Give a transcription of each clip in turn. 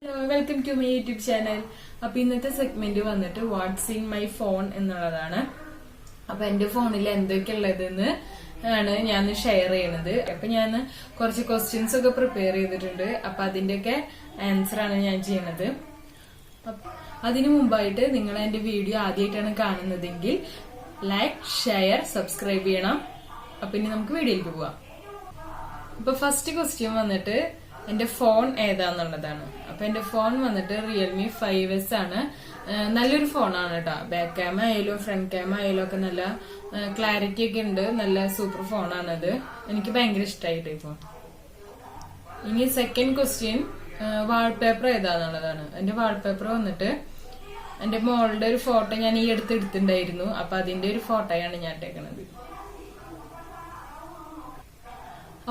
Welcome to my YouTube channel. അപ്പൊ ഇന്നത്തെ segment വന്നിട്ട് വാട്ട്സ് ഇൻ മൈ ഫോൺ എന്നുള്ളതാണ്. അപ്പൊ എന്റെ ഫോണിൽ എന്തൊക്കെ ഉള്ളതെന്ന് ആണ് ഞാൻ ഷെയർ ചെയ്യണത്. അപ്പൊ ഞാൻ കുറച്ച് ക്വസ്റ്റ്യൻസ് ഒക്കെ പ്രിപ്പയർ ചെയ്തിട്ടുണ്ട്. അപ്പൊ അതിന്റെയൊക്കെ ആൻസർ ആണ് ഞാൻ ചെയ്യണത്. അതിനു മുമ്പായിട്ട് നിങ്ങൾ എന്റെ വീഡിയോ ആദ്യമായിട്ടാണ് കാണുന്നതെങ്കിൽ ലൈക്ക്, ഷെയർ, സബ്സ്ക്രൈബ് ചെയ്യണം. അപ്പൊ ഇനി നമുക്ക് വീഡിയോയിലേക്ക് പോവാം. അപ്പൊ ഫസ്റ്റ് ക്വസ്റ്റ്യൻ വന്നിട്ട് എന്റെ ഫോൺ ഏതാന്നുള്ളതാണ്. അപ്പൊ എന്റെ ഫോൺ വന്നിട്ട് റിയൽമി 5S ആണ്. നല്ലൊരു ഫോണാണ് കേട്ടോ. ബാക്ക് ക്യാമ ആയാലും ഫ്രണ്ട് ക്യാമ ആയാലും ഒക്കെ നല്ല ക്ലാരിറ്റി ഒക്കെ ഉണ്ട്. നല്ല സൂപ്പർ ഫോണാണത്. എനിക്ക് ഭയങ്കര ഇഷ്ടമായിട്ട് ഈ ഫോൺ. ഇനി സെക്കൻഡ് ക്വസ്റ്റ്യൻ വാൾപേപ്പർ ഏതാന്നുള്ളതാണ്. എന്റെ വാൾപേപ്പർ വന്നിട്ട് എന്റെ മോളുടെ ഒരു ഫോട്ടോ ഞാൻ ഈ അടുത്ത് എടുത്തിട്ടുണ്ടായിരുന്നു. അപ്പൊ അതിന്റെ ഒരു ഫോട്ടോയാണ് ഞാൻ ഇട്ടേക്കണത്.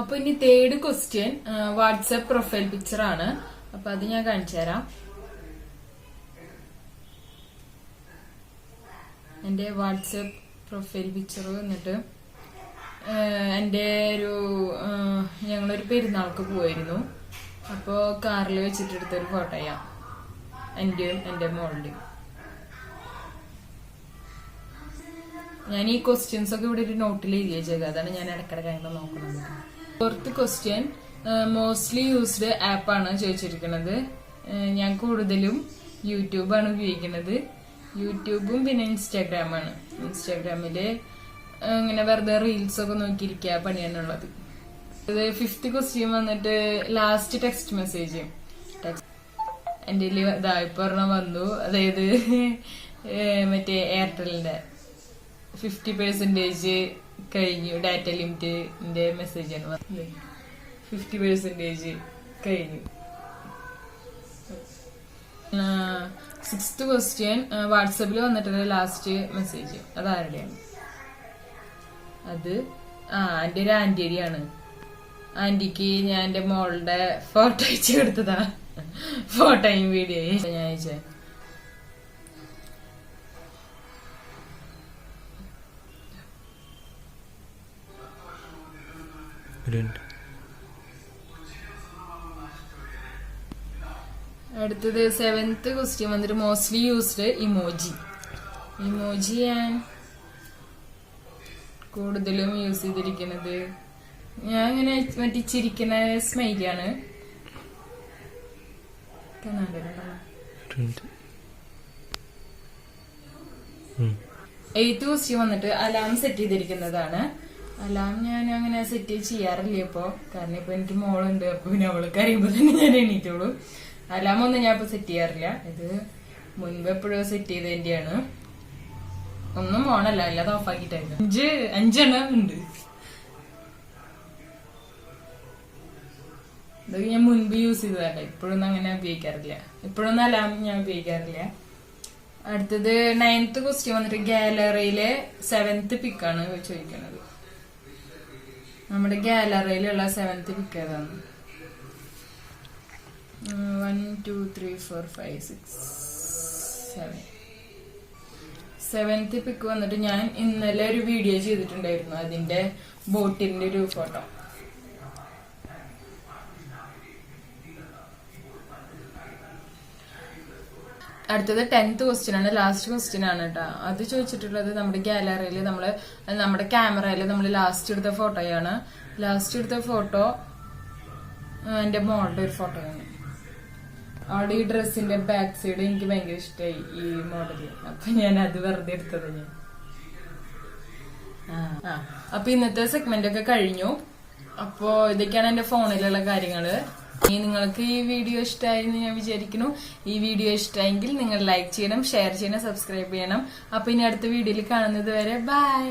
അപ്പൊ ഇനി third question WhatsApp profile picture ആണ്. അപ്പൊ അത് ഞാൻ കാണിച്ചു തരാം. എന്റെ വാട്സ്ആപ്പ് പ്രൊഫൈൽ പിക്ചർ വന്നിട്ട് എന്റെ ഞങ്ങളൊരു പെരുന്നാൾക്ക് പോയിരുന്നു. അപ്പോ കാറിൽ വെച്ചിട്ടെടുത്തൊരു ഫോട്ടോയാ എന്റെയും എന്റെ മോളുടെയും. ഞാൻ ഈ ക്വസ്റ്റ്യൻസ് ഒക്കെ ഇവിടെ ഒരു നോട്ടിൽ എഴുതി വെച്ചേക്കാം. അതാണ് ഞാൻ ഇടയ്ക്കിടയ്ക്ക് അങ്ങനെ നോക്കുന്നത്. ഫോർത്ത് ക്വസ്റ്റ്യൻ മോസ്റ്റ്ലി യൂസ്ഡ് ആപ്പാണ് ചോദിച്ചിരിക്കുന്നത്. ഞാൻ കൂടുതലും യൂട്യൂബാണ് ഉപയോഗിക്കുന്നത്. യൂട്യൂബും പിന്നെ ഇൻസ്റ്റാഗ്രാമാണ്. ഇൻസ്റ്റാഗ്രാമില് ഇങ്ങനെ വെറുതെ റീൽസ് ഒക്കെ നോക്കിയിരിക്കുക പണിയാനുള്ളത്. ഫിഫ്ത്ത് ക്വസ്റ്റ്യൻ വന്നിട്ട് ലാസ്റ്റ് ടെക്സ്റ്റ് മെസ്സേജ്. എന്റെ ഇപ്പൊ വന്നു. അതായത് മറ്റേ എയർടെലിന്റെ 50% കഴിഞ്ഞു. ഡാറ്റ ലിമിറ്റിന്റെ മെസ്സേജ് ആണ് വന്നത്. 50% കഴിഞ്ഞു. സിക്സ്ത് ക്വസ്റ്റ്യൻ വാട്സാപ്പിൽ വന്നിട്ടുള്ള ലാസ്റ്റ് മെസ്സേജ് അതാരുടെയാണ്? അത് എന്റെ ഒരു ആന്റിയാണ്. ആന്റിക്ക് ഞാൻ എന്റെ മോളുടെ ഫോട്ടോ അയച്ചു കൊടുത്തതാ. ഫോട്ടോയും വീഡിയോയും ഞാൻ അയച്ചേ. അടുത്തത് സെവൻത്ത് ക്വസ്റ്റ്യൻ വന്നിട്ട് മോസ്റ്റ്ലി യൂസ്ഡ് ഇമോജി. ഇമോജി ഞാൻ കൂടുതലും യൂസ് ചെയ്തിരിക്കുന്നത് ഞാൻ ഇങ്ങനെ മറ്റേ ചിരിക്കുന്ന സ്മൈലിയാണ്. എയ്ത്ത് ക്വസ്റ്റ്യൻ വന്നിട്ട് അലാം സെറ്റ് ചെയ്തിരിക്കുന്നതാണ്. അലാം ഞാൻ അങ്ങനെ സെറ്റ് ചെയ്യാറില്ല ഇപ്പൊ. കാരണം ഇപ്പൊ എനിക്ക് മോളുണ്ട്. അപ്പൊ പിന്നെ അവള് കരയുമ്പോ തന്നെ ഞാൻ എണീറ്റോളൂ. അലാം ഒന്നും ഞാൻ ഇപ്പൊ സെറ്റ് ചെയ്യാറില്ല. ഇത് മുൻപ് എപ്പോഴും സെറ്റ് ചെയ്തതിന്റെയാണ്. ഒന്നും ഓണല്ല, അല്ലാതെ ഓഫാക്കിട്ടായിരുന്നു. 5 ഉണ്ട്. ഇതൊക്കെ ഞാൻ മുൻപ് യൂസ് ചെയ്തതല്ല. ഇപ്പോഴൊന്നും അങ്ങനെ ഉപയോഗിക്കാറില്ല. ഇപ്പോഴൊന്നും അലാം ഞാൻ ഉപയോഗിക്കാറില്ല. അടുത്തത് 9th ക്വസ്റ്റ്യൻ വന്നിട്ട് ഗാലറിയിലെ 7th പിക്കാണ് ചോദിക്കുന്നത്. നമ്മുടെ ഗാലറിയിലുള്ള 7th പിക്ക് ഏതാണ്? 1 2 3 4 5 6 7. 7th പിക്ക് വന്നിട്ട് ഞാൻ ഇന്നലെ ഒരു വീഡിയോ ചെയ്തിട്ടുണ്ടായിരുന്നു. അതിന്റെ ബോട്ടിന്റെ ഒരു ഫോട്ടോ. അടുത്തത് 10th ക്വസ്റ്റ്യൻ ആണ്. ലാസ്റ്റ് ക്വസ്റ്റ്യൻ ആണ് കേട്ടോ. അത് ചോദിച്ചിട്ടുള്ളത് നമ്മുടെ ഗാലറിയിൽ നമ്മുടെ ക്യാമറയിൽ നമ്മൾ ലാസ്റ്റ് എടുത്ത ഫോട്ടോയാണ്. ലാസ്റ്റ് എടുത്ത ഫോട്ടോ എന്റെ മോളുടെ ഒരു ഫോട്ടോയാണ്. അവിടെ ഈ ഡ്രസ്സിന്റെ ബാക്ക് സൈഡ് എനിക്ക് ഭയങ്കര ഇഷ്ടമായി ഈ മോഡല്. അപ്പൊ ഞാൻ അത് വെറുതെ എടുത്തത്. അപ്പൊ ഇന്നത്തെ സെഗ്മെന്റ് ഒക്കെ കഴിഞ്ഞു. അപ്പോ ഇതൊക്കെയാണ് എന്റെ ഫോണിലുള്ള കാര്യങ്ങള്. നിങ്ങൾക്ക് ഈ വീഡിയോ ഇഷ്ടമായെന്ന് ഞാൻ വിചാരിക്കുന്നു. ഈ വീഡിയോ ഇഷ്ടമായെങ്കിൽ നിങ്ങൾ ലൈക്ക് ചെയ്യണം, ഷെയർ ചെയ്യണം, സബ്സ്ക്രൈബ് ചെയ്യണം. അപ്പൊ ഇനി അടുത്ത വീഡിയോയിൽ കാണുന്നത് വരെ ബൈ.